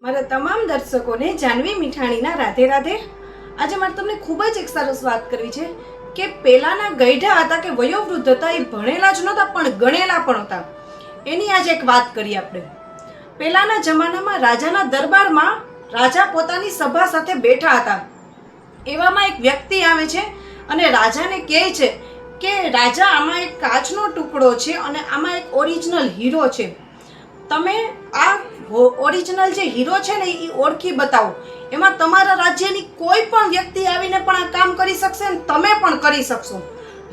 મારા તમામ દર્શકોને જાનવી મીઠાણીના રાધે રાધે। આજે મારે તમને ખૂબ જ એક સરસ વાત કરવી છે કે પહેલાના ગઈઢા હતા કે વયોવૃદ્ધ હતા, એ ભણેલા જ નહોતા પણ ગણેલા પણ હતા। એની આજે એક વાત કરીએ આપણે। પહેલાના જમાનામાં રાજાના દરબારમાં રાજા પોતાની સભા સાથે બેઠા હતા। એવામાં એક વ્યક્તિ આવે છે અને રાજાને કહે છે કે રાજા, આમાં એક કાચનો ટુકડો છે અને આમાં એક ઓરિજિનલ હીરો છે, તમે આ ઓરિજિનલ જે હીરો છે ને એ ઓળખી બતાવો। એમાં તમારા રાજ્યની કોઈ પણ વ્યક્તિ આવીને પણ આ કામ કરી શકશે અને તમે પણ કરી શકશો।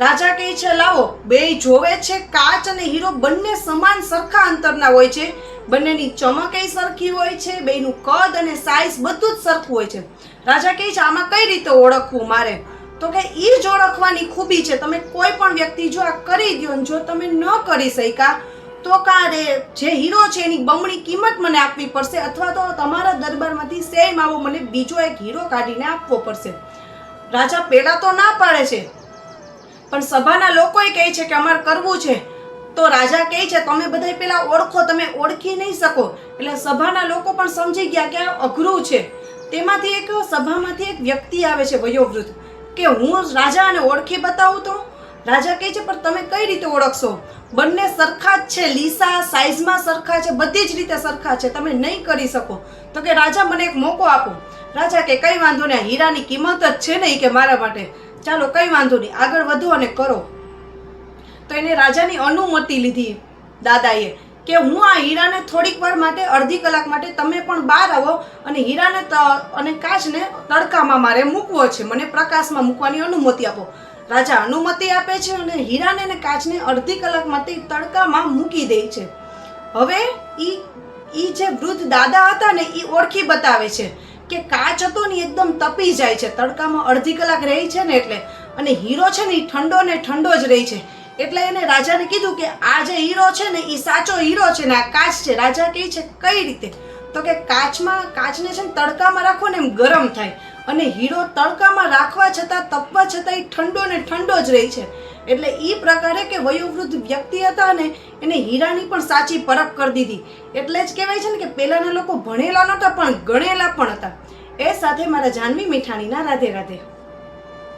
રાજા કહે છે લાવો। બે જોવે છે, કાચ અને હીરો બંને સમાન સરખા અંતરના હોય છે, બંનેની ચમક એ સરખી હોય છે, બેયનું કદ અને સાઈઝ બધું જ સરખું હોય છે। રાજા કહે છે આમાં કઈ રીતે ઓળખવું મારે? તો કે એ જ ઓળખવાની ખૂબી છે। તમે કોઈ પણ વ્યક્તિ જો આ કરી દો ને જો તમે ન કરી શક્યા તો કારે જે હીરો છે એની બમણી કિંમત મને આપવી પડશે, અથવા તો તમારા દરબારમાંથી સેમ આવો મને બીજો એક હીરો કાઢીને આપવો પડશે। રાજા પહેલા તો ના પાડે છે, પણ સભાના લોકોય કહે છે કે અમારે કરવું છે। તો રાજા કહે છે તમે બધા પેલા ઓળખો, તમે ઓળખી નહીં શકો। એટલે સભાના લોકો પણ સમજી ગયા કે આ અઘરું છે। તેમાંથી એક સભામાંથી એક વ્યક્તિ આવે છે વયોવૃદ્ધ, કે હું રાજાને ઓળખી બતાવું તો? રાજા કહે છે પણ તમે કઈ રીતે ઓળખશો? બંને સરખા જ છે, લીસા સાઈઝમાં સરખા છે, બધી જ રીતે સરખા છે, તમે નહીં કરી શકો। તો કે રાજા મને એક મોકો આપો। રાજા કે કઈ વાંધો નહીં, હીરાની કિંમત જ છે ને કે મારા માટે, ચાલો કઈ વાંધો નહીં, આગળ વધો અને કરો। તો એને રાજાની અનુમતિ લીધી દાદાએ કે હું આ હીરાને થોડીક વાર માટે, અડધી કલાક માટે તમે પણ બહાર આવો અને હીરાને અને કાચને તડકામાં મારે મૂકવો છે, મને પ્રકાશમાં મૂકવાની અનુમતિ આપો। રાજા અનુમતિ આપે છે અને હીરાને અને કાચને અડધી કલાક માટે તડકામાં મૂકી દે છે। હવે ઈ જે વૃદ્ધ દાદા હતા ને એ ઓળખી બતાવે છે કે કાચ હતો ને એકદમ તપી જાય છે, તડકામાં અડધી કલાક રહી છે ને એટલે, અને હીરો છે ને એ ઠંડો ને ઠંડો જ રહી છે। એટલે એને રાજાને કીધું કે આ જે હીરો છે ને એ સાચો હીરો છે ને આ કાચ છે। રાજા કહે છે કઈ રીતે? તો કે કાચને છે ને તડકામાં રાખો ને એમ ગરમ થાય, અને હીરો તડકામાં રાખવા છતાં, તપવા છતાં એ ઠંડો ને ઠંડો જ રહે છે। એટલે એ પ્રકારે કે વયોવૃદ્ધ વ્યક્તિ હતા ને એને હીરાની પણ સાચી પરખ કરી દીધી। એટલે જ કહેવાય છે ને કે પહેલાના લોકો ભણેલા નહોતા પણ ગણેલા પણ હતા। એ સાથે મારા જાનવી મીઠાણીના રાધે રાધે।